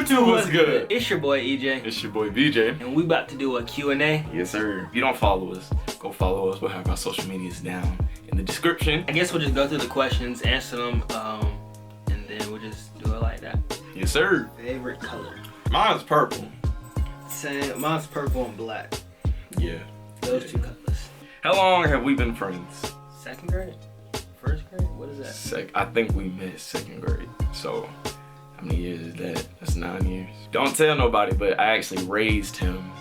YouTube was good. It's your boy EJ. It's your boy VJ. And we about to do a Q&A. Yes, sir. If you don't follow us, go follow us. We'll have our social medias down in the description. I guess we'll just go through the questions, answer them, and then we'll just do it like that. Yes, sir. Favorite color? Mine's purple. Same. Mine's purple and black. Yeah. Those two colors. How long have we been friends? Second grade? First grade? What is that? I think we met second grade. So, how many years is that? That's 9 years. Don't tell nobody, but I actually raised him.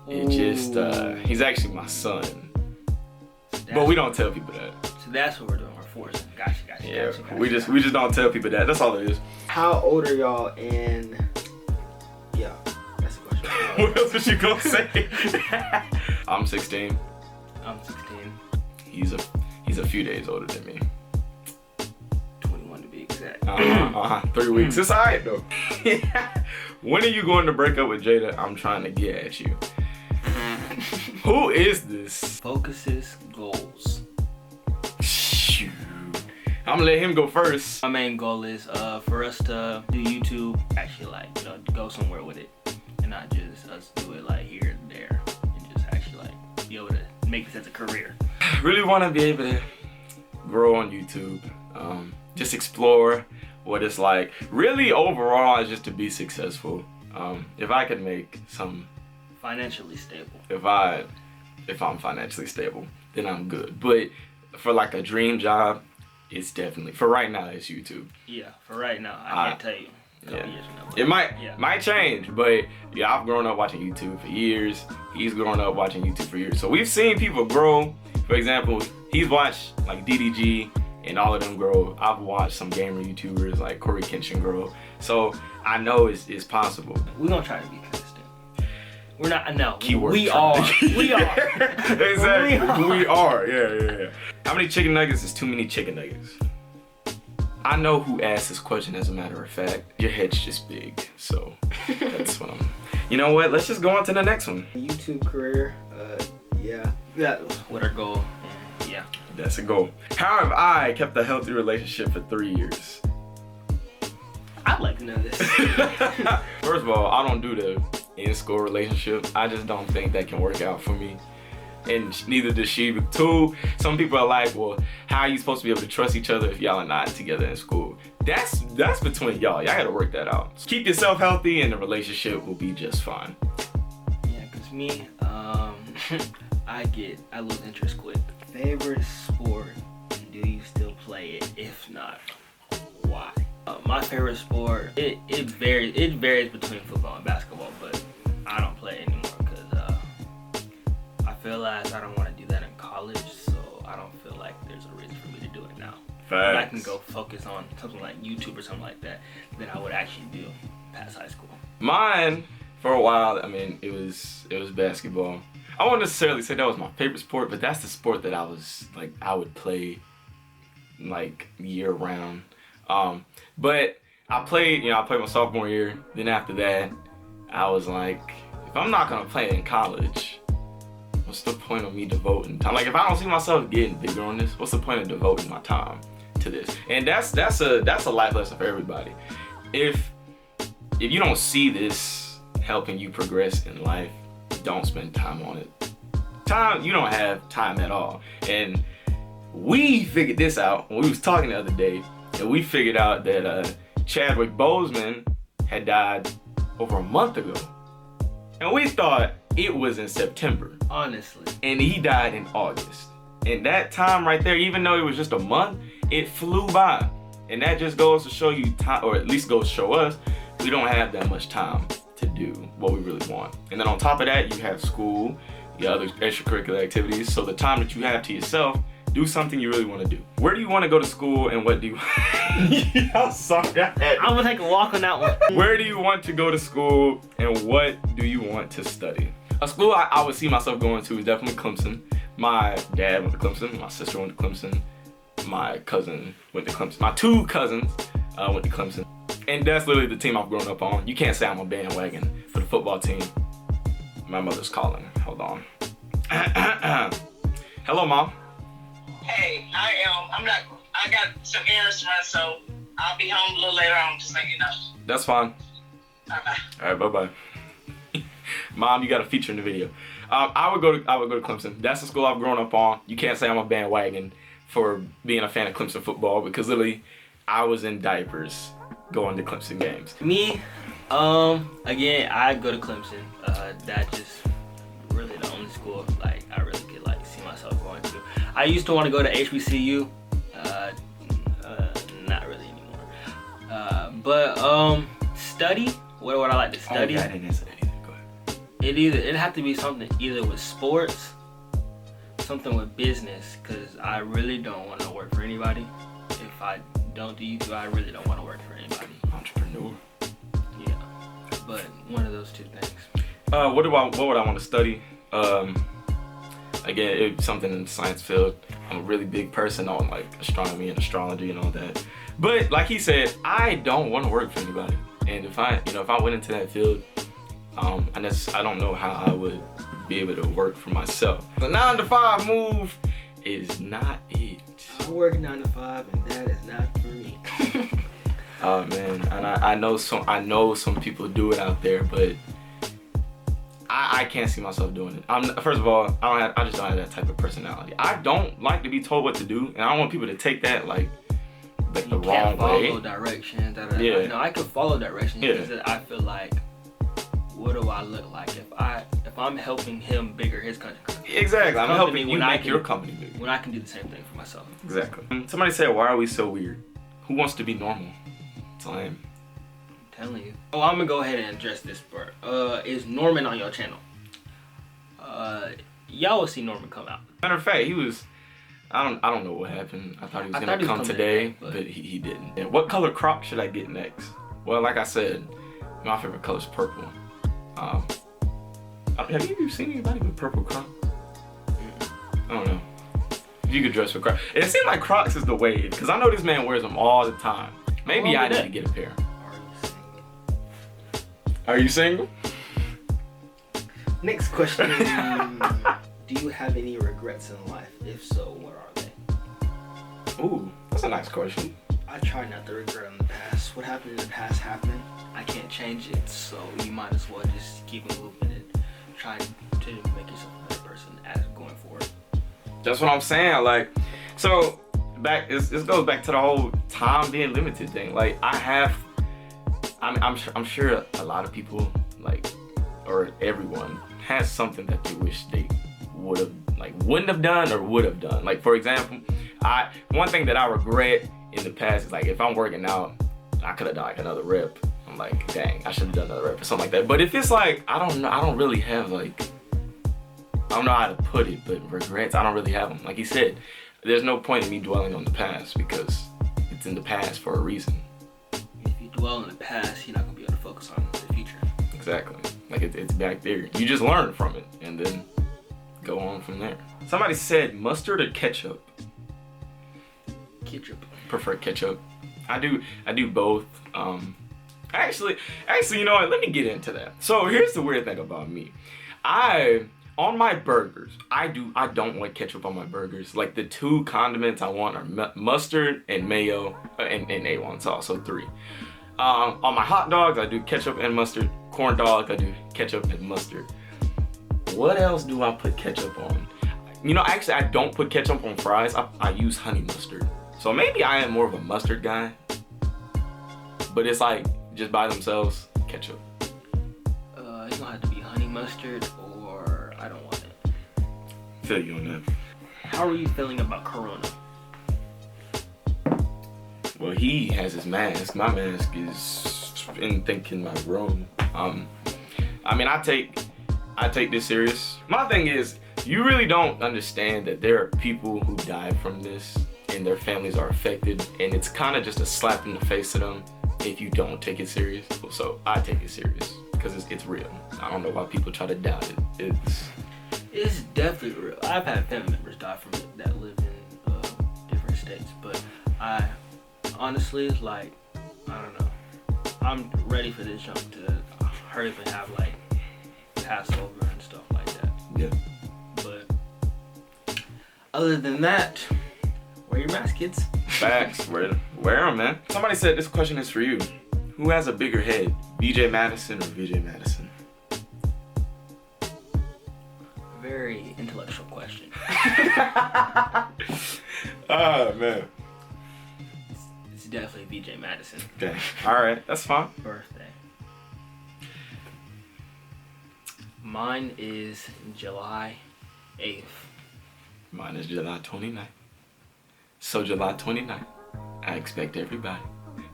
He's actually my son. But we don't tell people that. So that's what we're doing. We're forcing. Gotcha. Yeah, we just don't tell people that. That's all it is. How old are y'all in? Yeah, that's the question. What else was you gonna say? I'm 16. I'm 16. He's a few days older than me. 21 to be exact. 3 weeks. It's alright though. When are you going to break up with Jada? I'm trying to get at you. Who is this? Focuses goals. Shoot. I'm gonna let him go first. My main goal is for us to do YouTube, actually go somewhere with it, and not just us do it like here and there, and just actually be able to make this as a career. Really want to be able to grow on YouTube, just explore what it's like. Really overall is just to be successful. If I could make some financially stable. If I'm financially stable, then I'm good. But for like a dream job, it's definitely, for right now, it's YouTube. Yeah, for right now, I can't tell you. Yeah. Years from now, it might change, but yeah, I've grown up watching YouTube for years. He's grown up watching YouTube for years. So we've seen people grow. For example, he's watched like DDG and all of them grow. I've watched some gamer YouTubers like Corey Kenshin grow. So I know it's possible. We're gonna try to be consistent. We're not, no. Keyword. We are. Exactly. We are. Yeah. How many chicken nuggets is too many chicken nuggets? I know who asked this question, as a matter of fact. Your head's just big, so that's what I'm. You know what? Let's just go on to the next one. YouTube career, yeah. That was what our goal. Yeah. That's a goal. How have I kept a healthy relationship for 3 years? I'd like to know this. First of all, I don't do the in-school relationship. I just don't think that can work out for me. And neither does she. But two, some people are like, well, how are you supposed to be able to trust each other if y'all are not together in school? That's between y'all. Y'all gotta work that out. So keep yourself healthy and the relationship will be just fine. Yeah, cause me, I lose interest quick. Favorite sport, and do you still play it? If not, why? My favorite sport, it varies between football and basketball, but I don't play anymore because I feel as I don't want to do that in college, so I don't feel like there's a reason for me to do it now. If I can go focus on something like YouTube or something like that, then I would actually do past high school. Mine, for a while, I mean, it was basketball. I won't necessarily say that was my favorite sport, but that's the sport that I would play like year round. But I played my sophomore year. Then after that, I was like, if I'm not gonna play in college, what's the point of me devoting time? Like, if I don't see myself getting bigger on this, what's the point of devoting my time to this? And that's a life lesson for everybody. If you don't see this helping you progress in life, don't spend time on it. You don't have time at all. And we figured this out when we was talking the other day, and we figured out that Chadwick Boseman had died over a month ago. And we thought it was in September. Honestly. And he died in August. And that time right there, even though it was just a month, it flew by. And that just goes to show you time, or at least goes to show us, we don't have that much time to do what we really want. And then on top of that, you have school, your other extracurricular activities. So the time that you have to yourself, do something you really want to do. Where do you want to go to school, and what do you... I'm sorry. I'm gonna take a walk on that one. Where do you want to go to school, and what do you want to study? A school I would see myself going to is definitely Clemson. My dad went to Clemson. My sister went to Clemson. My cousin went to Clemson. My two cousins went to Clemson. And that's literally the team I've grown up on. You can't say I'm a bandwagon for the football team. My mother's calling. Hold on. Hello, Mom. Hey, I got some errands to run, so I'll be home a little later on, just letting you know. That's fine. Bye-bye. All right, bye-bye. Mom, you got a feature in the video. I would go to Clemson. That's the school I've grown up on. You can't say I'm a bandwagon for being a fan of Clemson football because literally I was in diapers going to Clemson games. Me, again, I go to Clemson. That just really the only school like I really could like see myself going to. I used to want to go to HBCU. Not really anymore. But study. What would I like to study? I didn't answer that either. Go ahead. It'd have to be something either with sports, something with business, because I really don't want to work for anybody. If I don't do YouTube, I really don't want to work for anybody. Entrepreneur. Yeah, but one of those two things. What would I want to study? Again, it's something in the science field. I'm a really big person on like astronomy and astrology and all that. But like he said, I don't want to work for anybody. And if I went into that field, I don't know how I would be able to work for myself. The 9 to 5 move is not it. I work 9 to 5, and that is not for me. Oh man, and I know some people do it out there, but I can't see myself doing it. First of all, I just don't have that type of personality. I don't like to be told what to do, and I don't want people to take that like the wrong way. You can't follow directions. Yeah. You know, I can follow directions Yeah. because I feel like, what do I look like if I'm helping him bigger his country? Exactly, I'm helping you when I make can- your company big. When I can do the same thing for myself. Exactly. Somebody said, "Why are we so weird? Who wants to be normal?" That's all I am. I'm telling you. Oh, I'm gonna go ahead and address this part. Is Norman on your channel? Y'all will see Norman come out. Matter of fact, he was. I don't know what happened. I thought he was gonna come today, but he didn't. And what color Croc should I get next? Well, like I said, my favorite color is purple. Have you seen anybody with purple Crocs? I don't know. If you could dress for Crocs. It seems like Crocs is the wave, because I know this man wears them all the time. Maybe I need to get a pair. Are you single? Next question. Do you have any regrets in life? If so, what are they? Ooh, that's a nice question. I try not to regret in the past. What happened in the past happened. I can't change it, so you might as well just keep it moving and try to make yourself a better person as going forward. That's what I'm saying. Like, so this goes back to the whole time being limited thing. Like, I'm sure a lot of people, like, or everyone has something that they wish they wouldn't have done or would have done. Like, for example, one thing that I regret in the past is like if I'm working out, I could have done like another rep. I'm like, dang, I should have done another rep or something like that. But if it's like, I don't know, I don't really have like, I don't know how to put it, but regrets, I don't really have them. Like he said, there's no point in me dwelling on the past because it's in the past for a reason. If you dwell in the past, you're not gonna be able to focus on the future. Exactly. Like it's back there. You just learn from it and then go on from there. Somebody said mustard or ketchup. Ketchup. Prefer ketchup. I do both. Actually, you know what? Let me get into that. So here's the weird thing about me. On my burgers, I don't want ketchup on my burgers. Like the two condiments I want are mustard and mayo and A1 sauce, so 3. On my hot dogs, I do ketchup and mustard. Corn dogs, I do ketchup and mustard. What else do I put ketchup on? You know, actually, I don't put ketchup on fries. I use honey mustard. So maybe I am more of a mustard guy. But it's like, just by themselves, ketchup. It's gonna have to be honey mustard or I don't want it. Feel you on that. How are you feeling about Corona? Well, he has his mask. My mask is in my room. I mean, I take this serious. My thing is, you really don't understand that there are people who die from this and their families are affected, and it's kind of just a slap in the face to them if you don't take it serious. So I take it serious because it's real. I don't know why people try to doubt it. It's definitely real. I've had family members die from it that live in different states, but I honestly, like, I don't know. I'm ready for this jump to hurry up and have like Passover and stuff like that. Yeah. But other than that, wear your mask, kids. Facts. Wear them, man. Somebody said this question is for you. Who has a bigger head, BJ Madison or VJ Madison? Very intellectual question. Oh man. It's definitely VJ Madison. Okay. All right. That's fine. Birthday. Mine is July 8th. Mine is July 29th. So July 29th, I expect everybody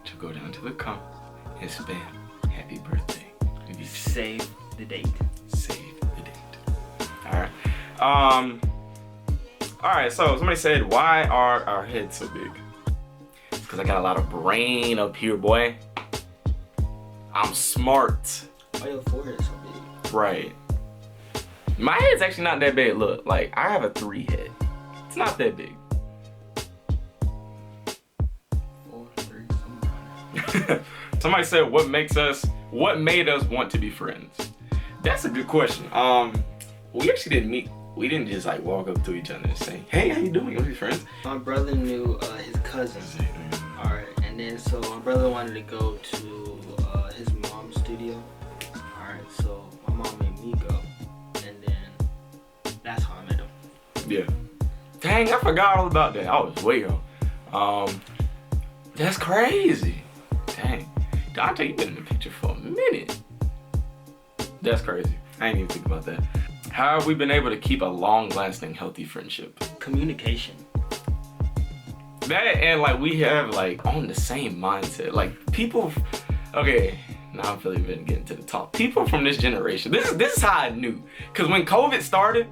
to go down to the comments and spam happy birthday. Save the date. Save the date. Alright, so somebody said, why are our heads so big? It's because I got a lot of brain up here, boy. I'm smart. Why your forehead is so big? Right. My head's actually not that big. Look, like, I have a 3 head. It's not that big. 4, 3, something. Somebody said, what made us want to be friends? That's a good question. We actually didn't meet. We didn't just like walk up to each other and say, hey, how you doing? You want to be friends? My brother knew his cousin. Alright, and then so my brother wanted to go to his mom's studio. Alright, so my mom made me go. And then that's how I met him. Yeah. Dang, I forgot all about that. I was way off. That's crazy. Dang. Dante, you been in the picture for a minute. That's crazy. I ain't even think about that. How have we been able to keep a long-lasting, healthy friendship? Communication. That and like we have like on the same mindset. Like people, okay, now I'm feeling getting to the top. People from this generation. This is how I knew. Cause when COVID started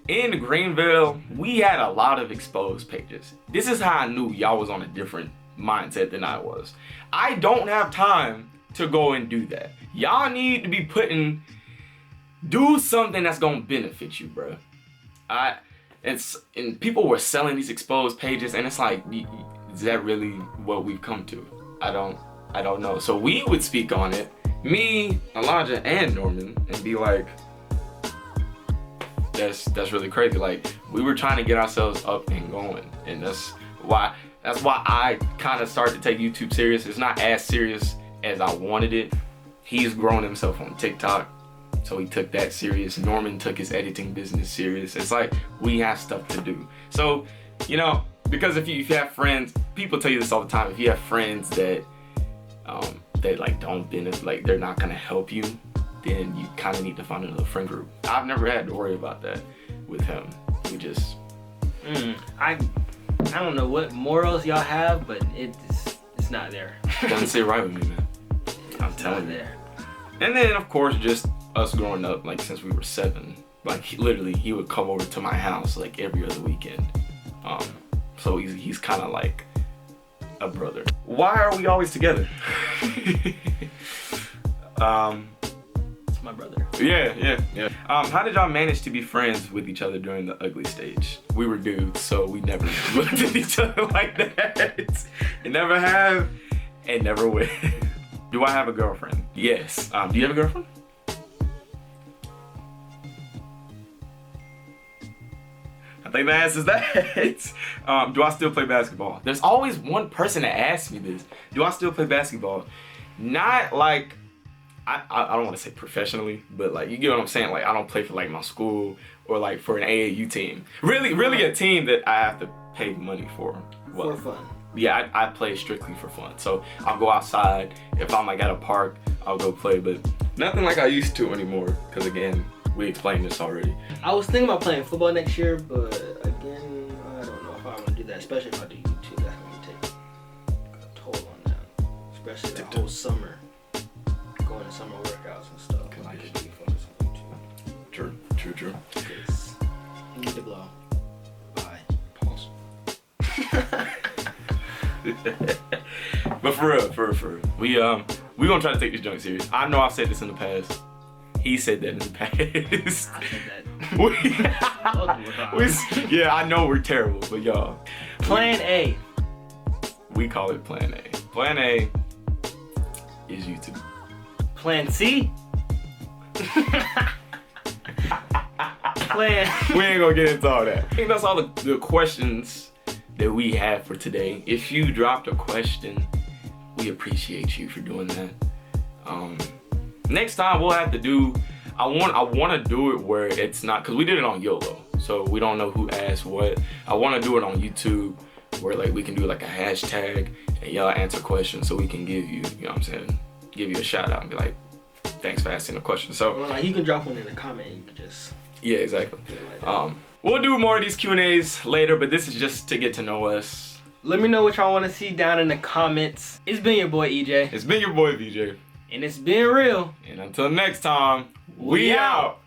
in Greenville, we had a lot of exposed pages. This is how I knew y'all was on a different mindset than I was. I don't have time to go and do that. Y'all need to be do something that's gonna benefit you, bro. And people were selling these exposed pages, and it's like, is that really what we've come to? I don't know. So we would speak on it, me, Elijah, and Norman, and be like, that's really crazy. Like, we were trying to get ourselves up and going, and that's why I kind of started to take YouTube serious. It's not as serious as I wanted it. He's grown himself on TikTok, so he took that serious. Norman took his editing business serious. It's like, we have stuff to do. So, you know, because if you have friends, people tell you this all the time, if you have friends that like don't benefit, like they're not gonna help you, then you kind of need to find another friend group. I've never had to worry about that with him. We just... I don't know what morals y'all have, but it's not there. Doesn't sit right with me, man. I'm telling you. There. And then, of course, just us growing up, like since we were 7, like he would come over to my house like every other weekend. So he's kind of like a brother. Why are we always together? It's my brother. Yeah. How did y'all manage to be friends with each other during the ugly stage? We were dudes, so we never looked at each other like that. And never have, and never will. Do I have a girlfriend? Yes. Do you have a girlfriend? I think the answer is that. Do I still play basketball? There's always one person that asks me this. Do I still play basketball? Not like, I don't want to say professionally, but like, you get what I'm saying? Like, I don't play for like my school or like for an AAU team. Really a team that I have to pay money for. For fun. Yeah, I play strictly for fun. So I'll go outside. If I'm like at a park, I'll go play, but nothing like I used to anymore. Because again, we explained this already. I was thinking about playing football next year, but again, I don't know if I want to do that, especially if I do YouTube. That's going to take a toll on that. Especially the whole summer, going to summer workouts and stuff. I could be focused on YouTube. True. Because you need to blow. Bye. Pause. But for real, we gonna try to take this joint serious. I know I've said this in the past. He said that in the past. I said that. Yeah, I know we're terrible, but y'all. Plan A. We call it Plan A. Plan A is YouTube. Plan C. We ain't gonna get into all that. I think that's all the questions that we have for today. If you dropped a question, we appreciate you for doing that. next time we'll have to do. I want to do it where it's not, because we did it on YOLO, so we don't know who asked what. I want to do it on YouTube where like we can do like a hashtag and y'all answer questions so we can give you, you know what I'm saying, give you a shout out and be like, thanks for asking the question. So well, like, you can drop one in the comment and you can just yeah, exactly. We'll do more of these Q&As later, but this is just to get to know us. Let me know what y'all want to see down in the comments. It's been your boy EJ. It's been your boy VJ. And it's been real. And until next time, we out.